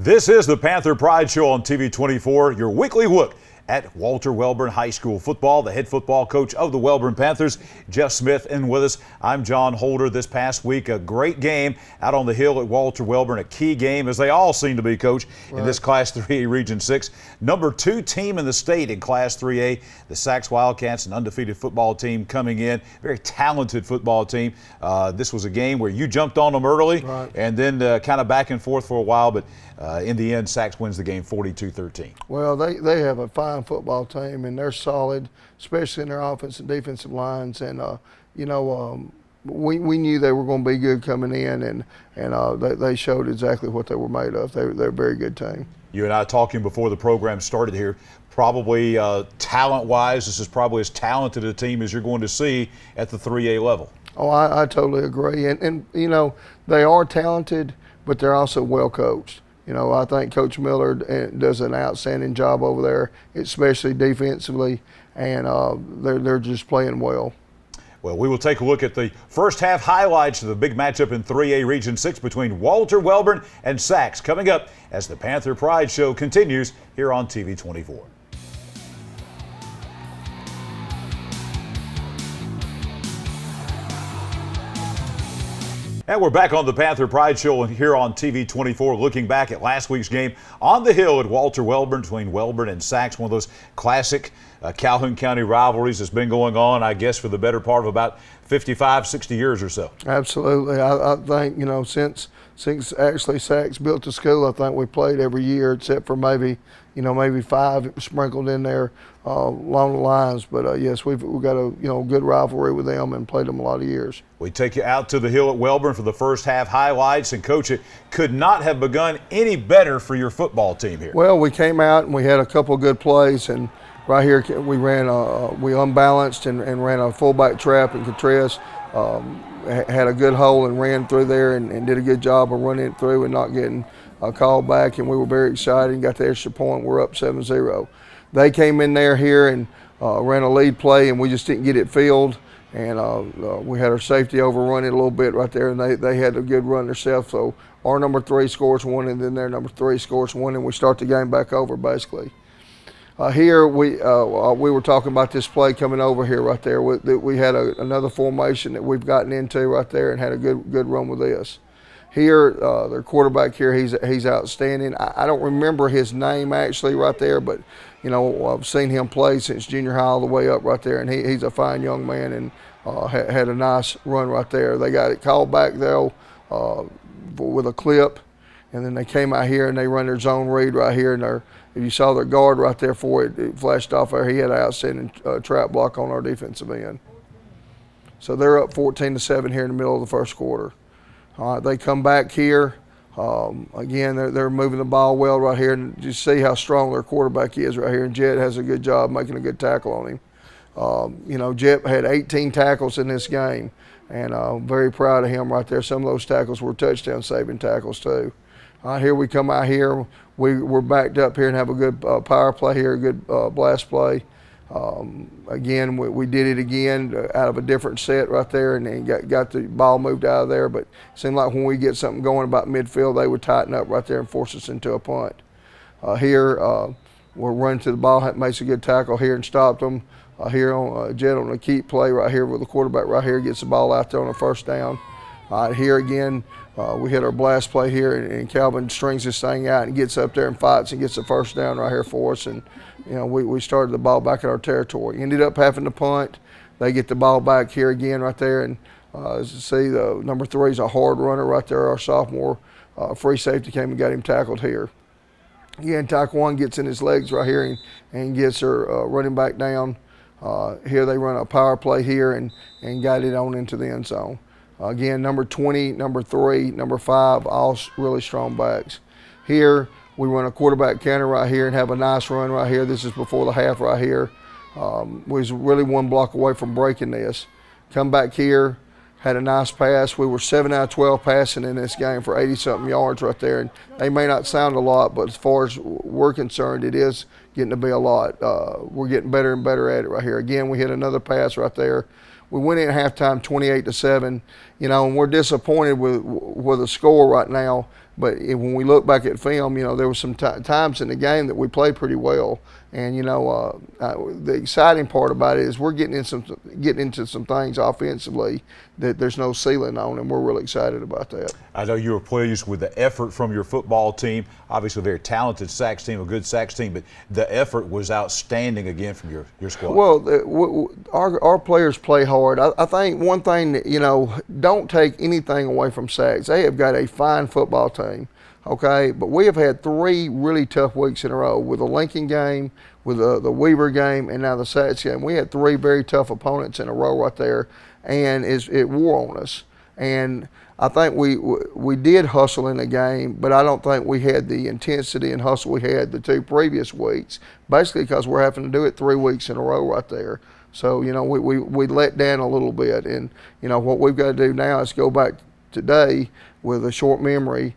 This is the Panther Pride Show on TV 24, your weekly look at Walter Wellborn High School football. The head football coach of the Wellborn Panthers, Jeff Smith, in with us. I'm John Holder. This past week, a great game out on the hill at Walter Wellborn, a key game, as they all seem to be, Coach, in this Class 3A Region 6. Number 2 team in the state in Class 3A, the Sacs Wildcats, an undefeated football team coming in, very talented football team. This was a game where you jumped on them early and then kind of back and forth for a while, but in the end, Sacs wins the game 42-13. Well, they have a fine football team, and they're solid, especially in their offensive and defensive lines. And we knew they were going to be good coming in, and they showed exactly what they were made of. They're a very good team. You and I talking before the program started here. Probably talent-wise, this is probably as talented a team as you're going to see at the 3A level. Oh, I totally agree. And you know, they are talented, but they're also well coached. You know, I think Coach Miller does an outstanding job over there, especially defensively, and they're just playing well. Well, we will take a look at the first half highlights of the big matchup in 3A Region 6 between Walter Wellborn and Sacs coming up as the Panther Pride Show continues here on TV 24. And we're back on the Panther Pride Show here on TV 24, looking back at last week's game on the hill at Walter Wellborn between Wellborn and Sacs, one of those classic Calhoun County rivalries that's been going on, I guess, for the better part of about 55, 60 years or so. Absolutely. I think, you know, since actually Sacs built the school, I think we played every year except for maybe 5 sprinkled in there along the lines. But yes, we've got a good rivalry with them and played them a lot of years. We take you out to the hill at Wellborn for the first half highlights, and Coach, it could not have begun any better for your football team here. Well, we came out and we had a couple of good plays, and right here we ran we unbalanced and ran a fullback trap, and Contreras had a good hole and ran through there and did a good job of running it through and not getting a call back, and we were very excited and got the extra point. We're up 7-0. They came in there here and ran a lead play, and we just didn't get it filled, and we had our safety overrun it a little bit right there, and they had a good run themselves. So our number 3 scores one, and then their number 3 scores one, and we start the game back over basically. Here we were talking about this play coming over here right there. We had another formation that we've gotten into right there and had a good run with this. Here, their quarterback here, he's outstanding. I don't remember his name actually right there, but you know, I've seen him play since junior high all the way up right there, and he's a fine young man and had a nice run right there. They got it called back though with a clip, and then they came out here and they run their zone read right here, and if you saw their guard right there for it, it flashed off there. He had an outstanding trap block on our defensive end. So they're up 14-7 here in the middle of the first quarter. They come back here. Again, they're moving the ball well right here, and you see how strong their quarterback is right here. And Jet has a good job making a good tackle on him. You know, Jet had 18 tackles in this game, and very proud of him right there. Some of those tackles were touchdown-saving tackles too. Here we come out here. We're backed up here and have a good power play here, a good blast play. Again, we did it again out of a different set right there, and got the ball moved out of there. But it seemed like when we get something going about midfield, they would tighten up right there and force us into a punt. Here, we're running to the ball, makes a good tackle here and stopped them. Here on Jet on the keep play right here with the quarterback right here, gets the ball out there on a first down. Here again, we hit our blast play here, and Calvin strings this thing out and gets up there and fights and gets the first down right here for us. And you know, we started the ball back in our territory. Ended up having to punt. They get the ball back here again right there, and as you see, the number 3 is a hard runner right there. Our sophomore free safety came and got him tackled here. Again, tackle 1 gets in his legs right here and gets her running back down. Here they run a power play here and got it on into the end zone. Again, number 20, number 3, number 5, all really strong backs. Here, we run a quarterback counter right here and have a nice run right here. This is before the half right here. We was really 1 block away from breaking this. Come back here, had a nice pass. We were 7 out of 12 passing in this game for 80-something yards right there. And they may not sound a lot, but as far as we're concerned, it is getting to be a lot. We're getting better and better at it right here. Again, we hit another pass right there. We went in at halftime 28-7, you know, and we're disappointed with the score right now. But when we look back at film, there was some times in the game that we played pretty well. And the exciting part about it is we're getting into some things offensively that there's no ceiling on, and we're really excited about that. I know you were pleased with the effort from your football team. Obviously, a very talented Sacs team, a good Sacs team, but the effort was outstanding again from your squad. Well, our players play hard. I think one thing that, don't take anything away from Sacs. They have got a fine football team. Okay, but we have had 3 really tough weeks in a row with the Lincoln game, with the Weaver game, and now the Sacs game. We had 3 very tough opponents in a row right there, and it wore on us. And I think we did hustle in the game, but I don't think we had the intensity and hustle we had the 2 previous weeks, basically because we're having to do it 3 weeks in a row right there. So, we let down a little bit, and, what we've got to do now is go back today with a short memory,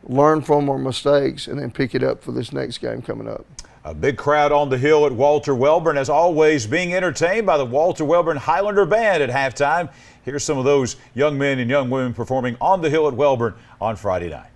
learn from our mistakes, and then pick it up for this next game coming up. A big crowd on the hill at Walter Wellborn, as always, being entertained by the Walter Wellborn Highlander Band at halftime. Here's some of those young men and young women performing on the hill at Wellborn on Friday night.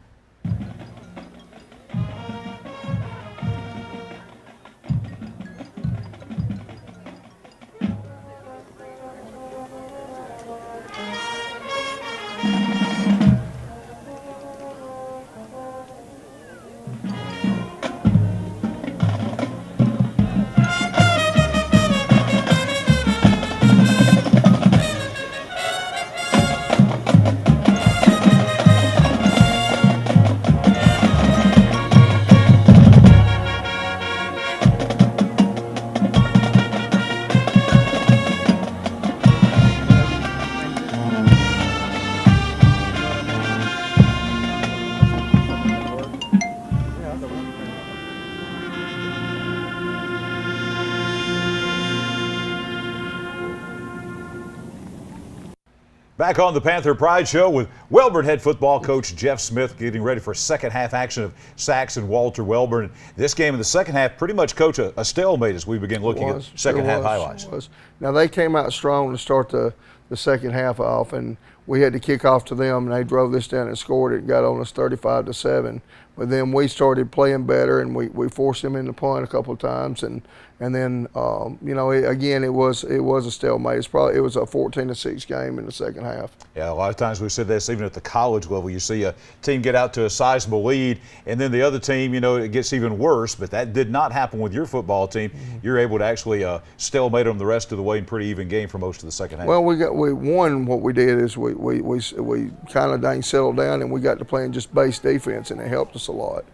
Back on the Panther Pride Show with Wellborn head football coach Jeff Smith, getting ready for second half action of Sacs and Walter Wellborn. This game in the second half pretty much, coach, a stalemate as we begin looking at second half highlights. Now they came out strong to start the second half off, and we had to kick off to them, and they drove this down and scored it, got on us 35-7. But then we started playing better, and we forced them into punt a couple of times, and then again it was a stalemate. It was a 14-6 game in the second half. Yeah, a lot of times we've said this even at the college level. You see a team get out to a sizable lead, and then the other team, it gets even worse. But that did not happen with your football team. Mm-hmm. You're able to actually stalemate them the rest of the way in pretty even game for most of the second half. Well, what we did is we kind of dang settled down, and we got to playing just base defense, and it helped us a lot.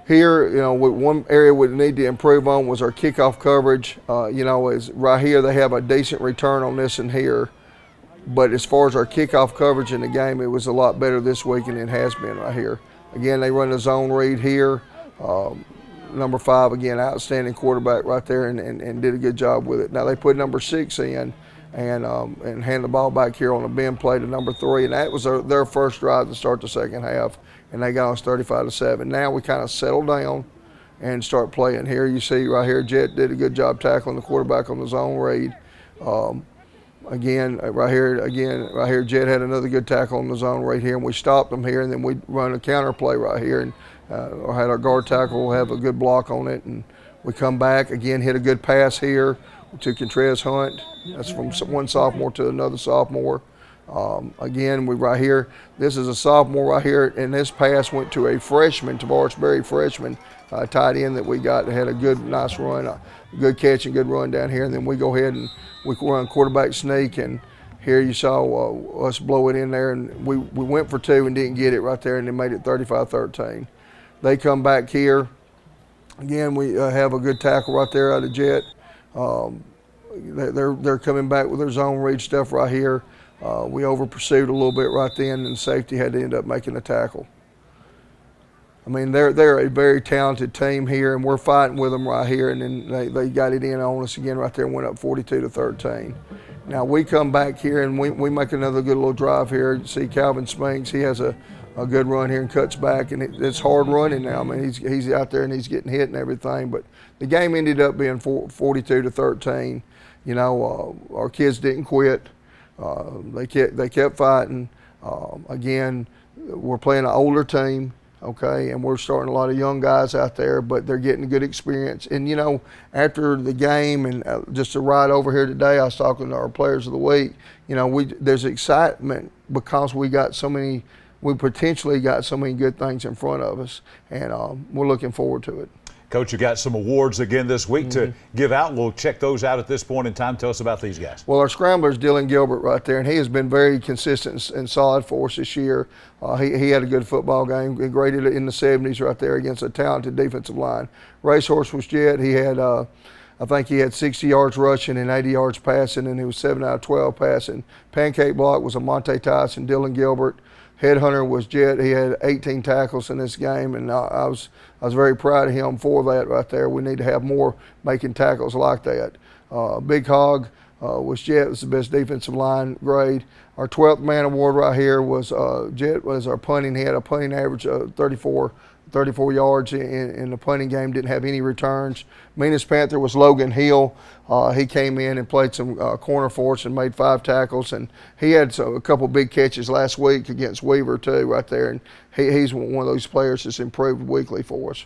Here, one area we need to improve on was our kickoff coverage. Is right here they have a decent return on this and here, but as far as our kickoff coverage in the game, it was a lot better this week than it has been right here. Again, they run the zone read here. Number 5, again, outstanding quarterback right there, and did a good job with it. Now they put number 6 in and hand the ball back here on a bend play to number 3, and that was their first drive to start the second half, and they got us 35-7. Now we kind of settle down and start playing. Here you see right here, Jet did a good job tackling the quarterback on the zone read. Right here, Jet had another good tackle on the zone right here, and we stopped them here, and then we run a counter play right here, and had our guard tackle have a good block on it, and we come back again, hit a good pass here to Contreras Hunt. That's from one sophomore to another sophomore. Again, right here, this is a sophomore right here, and this pass went to a freshman, Tavares Berry freshman, tight end that we got that had a good, nice run, a good catch and good run down here. And then we go ahead and we run quarterback sneak, and here you saw us blow it in there, and we went for 2 and didn't get it right there, and they made it 35-13. They come back here. Again, we have a good tackle right there out of Jet. They're coming back with their zone read stuff right here. We over pursued a little bit right then, and safety had to end up making a tackle. I mean, they're a very talented team here, and we're fighting with them right here, and then they got it in on us again right there and went up 42-13. Now we come back here and we make another good little drive here. You see Calvin Spinks, he has a good run here and cuts back, and it's hard running now. I mean, he's out there and he's getting hit and everything, but the game ended up being 42-13. Our kids didn't quit. They kept fighting. Again, we're playing an older team, okay, and we're starting a lot of young guys out there, but they're getting a good experience. And, you know, after the game and just to ride over here today, I was talking to our players of the week. You know, there's excitement because we potentially got so many good things in front of us, and we're looking forward to it. Coach, you got some awards again this week to give out. We'll check those out at this point in time. Tell us about these guys. Well, our scrambler is Dylan Gilbert right there, and he has been very consistent and solid for us this year. He had a good football game, graded it in the 70s right there against a talented defensive line. Racehorse was Jet. He had, I think he had 60 yards rushing and 80 yards passing, and he was 7 out of 12 passing. Pancake block was a Monte Tyson, Dylan Gilbert. Headhunter was Jet. He had 18 tackles in this game, and I was very proud of him for that right there. We need to have more making tackles like that. Big Hog was Jet. Was the best defensive line grade. Our 12th man award right here was Jet. Was our punting. He had a punting average of 34 yards in the punting game. Didn't have any returns. Meanest Panther was Logan Hill. He came in and played some corner for us and made 5 tackles, and he had a couple big catches last week against Weaver too right there, and he's one of those players that's improved weekly for us.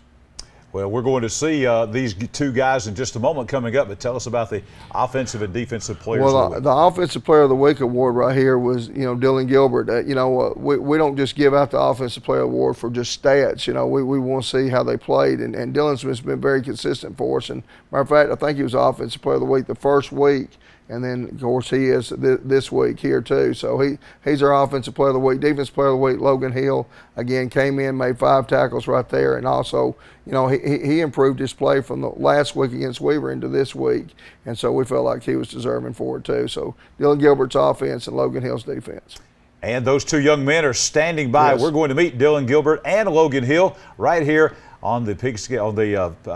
Well, we're going to see these two guys in just a moment coming up, but tell us about the offensive and defensive players. Well, the Offensive Player of the Week award right here was, you know, Dylan Gilbert. You know, we don't just give out the Offensive Player award for just stats. You know, we want to see how they played, and Dylan's been very consistent for us. And matter of fact, I think he was Offensive Player of the Week the first week. And then, of course, he is this week here, too. So he's our Offensive Player of the Week. Defensive Player of the Week, Logan Hill, again, came in, made 5 tackles right there. And also, you know, he improved his play from the last week against Weaver into this week. And so we felt like he was deserving for it, too. So Dylan Gilbert's offense and Logan Hill's defense. And those two young men are standing by. Yes. We're going to meet Dylan Gilbert and Logan Hill right here on the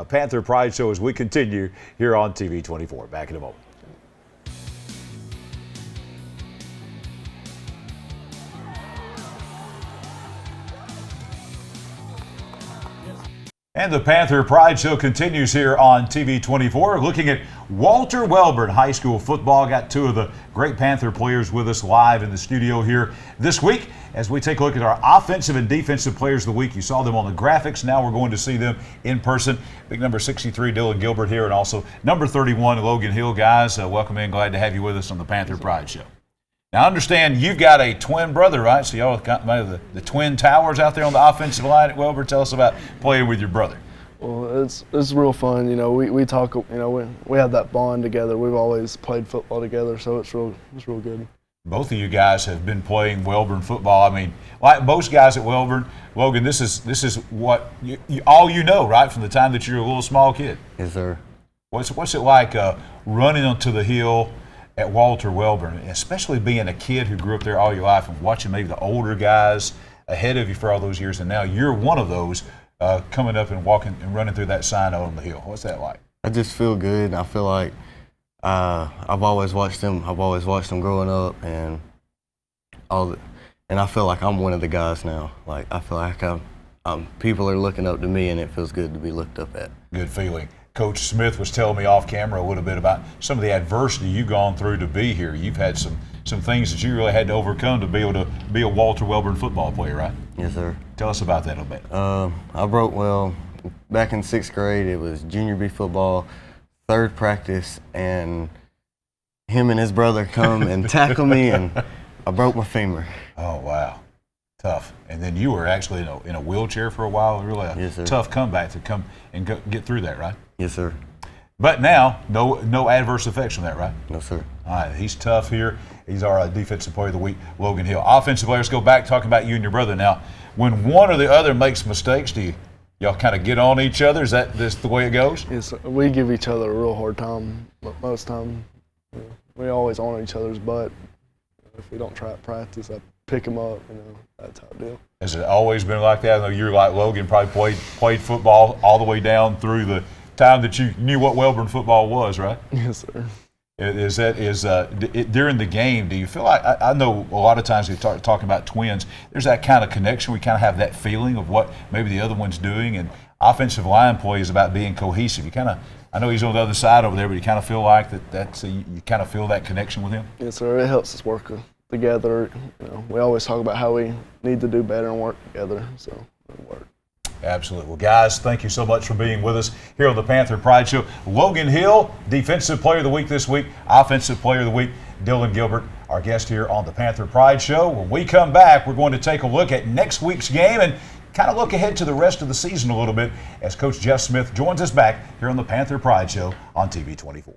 Panther Pride Show as we continue here on TV 24. Back in a moment. And the Panther Pride Show continues here on TV 24. Looking at Walter Wellborn High School football. Got 2 of the great Panther players with us live in the studio here this week as we take a look at our offensive and defensive players of the week. You saw them on the graphics. Now we're going to see them in person. Big number 63, Dylan Gilbert here, and also number 31, Logan Hill. Guys, welcome in. Glad to have you with us on the Panther Pride Show. Now, I understand you've got a twin brother, right? So y'all got the twin towers out there on the offensive line at Welborn. Tell us about playing with your brother. Well, it's real fun. You know, we talk. You know, we have that bond together. We've always played football together, so it's real good. Both of you guys have been playing Welborn football. I mean, like most guys at Welborn, Logan, this is what all you know, right, from the time that you're a little small kid. Yes, sir. What's it like running onto the hill at Walter Wellborn, especially being a kid who grew up there all your life and watching maybe the older guys ahead of you for all those years, and now you're one of those coming up and walking and running through that sign on the hill. What's that like? I just feel good. I feel like I've always watched them. I've always watched them growing up, and and I feel like I'm one of the guys now. Like I feel like people are looking up to me, and it feels good to be looked up at. Good feeling. Coach Smith was telling me off camera a little bit about some of the adversity you've gone through to be here. You've had some things that you really had to overcome to be able to be a Walter Wellborn football player, right? Yes, sir. Tell us about that a little bit. I broke, back in 6th grade, it was junior B football, 3rd practice, and him and his brother come and tackle me, and I broke my femur. Oh, wow. Tough. And then you were actually in a wheelchair for a while. Really yes, tough comeback to come and get through that, right? Yes, sir. But now, no adverse effects from that, right? No, sir. All right, he's tough here. He's our defensive player of the week, Logan Hill. Offensive players, go back talking about you and your brother. Now, when one or the other makes mistakes, do y'all kind of get on each other? Is that this the way it goes? Yes, we give each other a real hard time. Most time, we always on each other's butt. If we don't try at practice, I pick them up. You know, that's how I do. Has it always been like that? I know you're like Logan, probably played football all the way down through the time that you knew what Welborn football was, right? Yes, sir. During the game, do you feel like, I know a lot of times we talking about twins, there's that kind of connection. We kind of have that feeling of what maybe the other one's doing, and offensive line play is about being cohesive. You kind of, I know he's on the other side over there, but you kind of feel like you kind of feel that connection with him? Yes, sir. It helps us work together. You know, we always talk about how we need to do better and work together. So it worked. Absolutely. Well, guys, thank you so much for being with us here on the Panther Pride Show. Logan Hill, Defensive Player of the Week this week. Offensive Player of the Week, Dylan Gilbert, our guest here on the Panther Pride Show. When we come back, we're going to take a look at next week's game and kind of look ahead to the rest of the season a little bit as Coach Jeff Smith joins us back here on the Panther Pride Show on TV 24.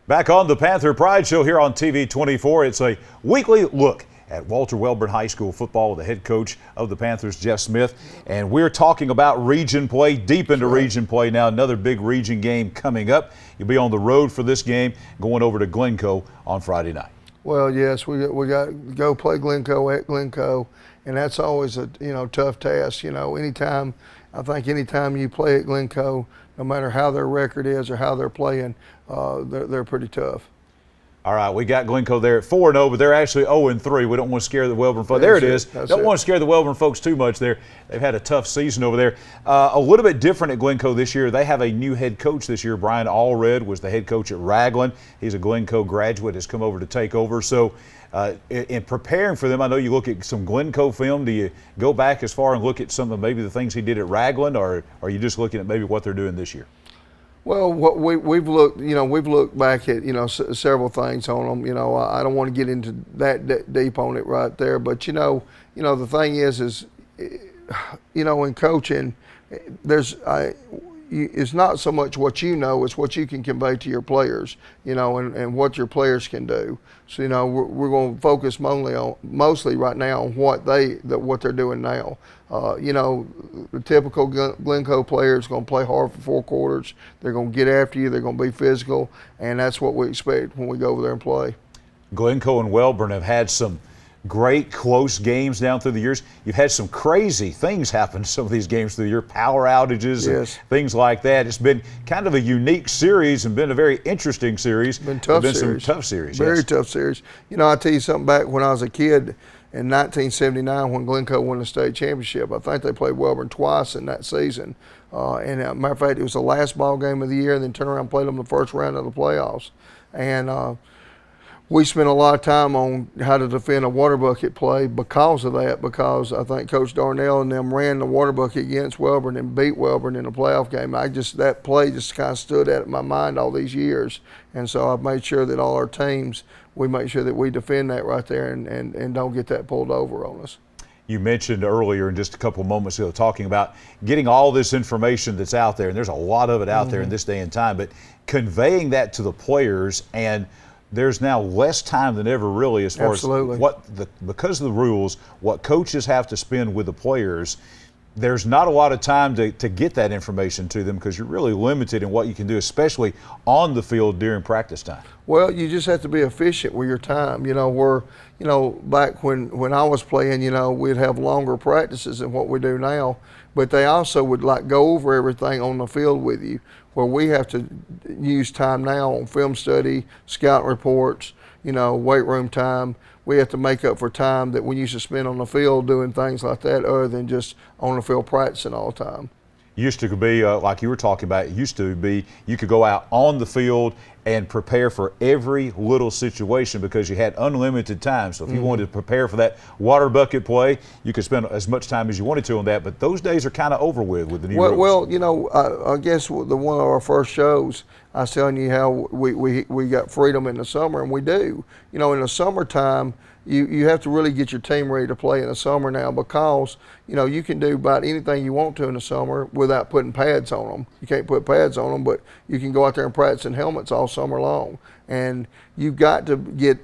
Back on the Panther Pride Show here on TV 24. It's a weekly look at Walter Wellborn High School football with the head coach of the Panthers, Jeff Smith. And we're talking about region play, deep into region play now. Another big region game coming up. You'll be on the road for this game, going over to Glencoe on Friday night. Well, yes, we got to go play Glencoe at Glencoe, and that's always a tough task. Anytime you play at Glencoe, no matter how their record is or how they're playing, they're pretty tough. All right, we got Glencoe there at 4-0, but they're actually 0-3. We don't want to scare the Wellborn folks. There it is. Don't want to scare the Wellborn folks too much there. They've had a tough season over there. A little bit different at Glencoe this year. They have a new head coach this year. Brian Allred was the head coach at Raglan. He's a Glencoe graduate, has come over to take over. So in preparing for them, I know you look at some Glencoe film. Do you go back as far and look at some of maybe the things he did at Raglan, or are you just looking at maybe what they're doing this year? Well, what we've looked back at, several things on them. I don't want to get into that deep on it right there, but the thing is, in coaching, it's not so much what it's what you can convey to your players, and what your players can do. So, we're going to focus mostly right now on what they're doing now. The typical Glencoe player is going to play hard for 4 quarters. They're going to get after you. They're going to be physical, and that's what we expect when we go over there and play. Glencoe and Wellborn have had some great close games down through the years. You've had some crazy things happen in some of these games through the year, power outages and things like that. It's been kind of a unique series and been a very interesting series. Been tough been series. Some tough series. Very tough series. I tell you something, back when I was a kid in 1979 when Glencoe won the state championship, I think they played Wellborn twice in that season. And as a matter of fact, it was the last ball game of the year, and then turned around and played them the first round of the playoffs. And we spent a lot of time on how to defend a water bucket play because of that, because I think Coach Darnell and them ran the water bucket against Wellborn and beat Wellborn in a playoff game. That play just kind of stood out in my mind all these years. And so I've made sure that all our teams, we make sure that we defend that right there and don't get that pulled over on us. You mentioned earlier in just a couple of moments ago talking about getting all this information that's out there, and there's a lot of it out there in this day and time, but conveying that to the players, and there's now less time than ever really as far as because of the rules, what coaches have to spend with the players. There's not a lot of time to get that information to them because you're really limited in what you can do, especially on the field during practice time. Well, you just have to be efficient with your time. Back when I was playing, we'd have longer practices than what we do now, but they also would go over everything on the field with you, where we have to use time now on film study, scout reports, weight room time. We have to make up for time that we used to spend on the field doing things like that other than just on the field practicing all the time. Used to be, like you were talking about, it used to be you could go out on the field and prepare for every little situation because you had unlimited time. So if you wanted to prepare for that water bucket play, you could spend as much time as you wanted to on that. But those days are kind of over with the new rules. Well, I guess one of our first shows, I was telling you how we got freedom in the summer, and we do. In the summertime, you have to really get your team ready to play in the summer now because, you can do about anything you want to in the summer without putting pads on them. You can't put pads on them, but you can go out there and practice in helmets all summer long. And you've got to get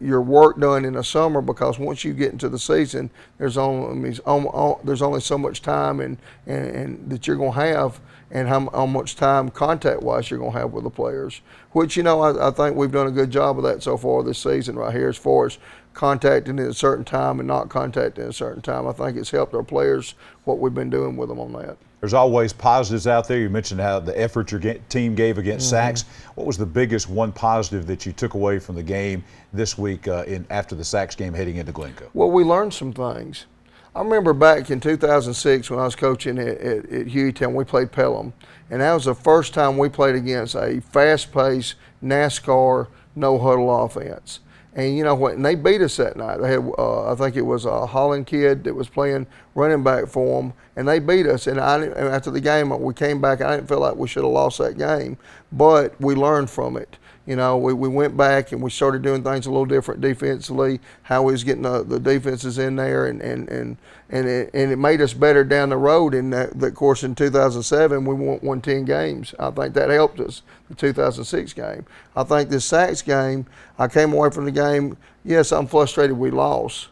your work done in the summer because once you get into the season, there's only so much time and that you're going to have, and how much time contact-wise you're going to have with the players, which, I think we've done a good job of that so far this season right here as far as contacting at a certain time and not contacting at a certain time. I think it's helped our players what we've been doing with them on that. There's always positives out there. You mentioned how the effort your team gave against sacks. What was the biggest one positive that you took away from the game this week after the sacks game heading into Glencoe? Well, we learned some things. I remember back in 2006 when I was coaching at Hueytown, we played Pelham, and that was the first time we played against a fast-paced NASCAR no-huddle offense. And you know what? And they beat us that night. They had, I think it was a Holland kid that was playing running back for them, and they beat us. And after the game, we came back. I didn't feel like we should have lost that game, but we learned from it. You know, we went back and we started doing things a little different defensively. How we was getting the defenses in there, and it made us better down the road. And that course in 2007, we won 10 games. I think that helped us. The 2006 game. I think this sacks game, I came away from the game. Yes, I'm frustrated we lost,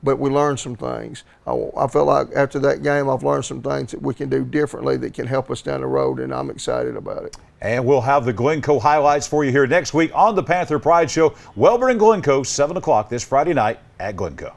but we learned some things. I felt like after that game, I've learned some things that we can do differently that can help us down the road, and I'm excited about it. And we'll have the Glencoe highlights for you here next week on the Panther Pride Show. Welborn and Glencoe, 7 o'clock this Friday night at Glencoe.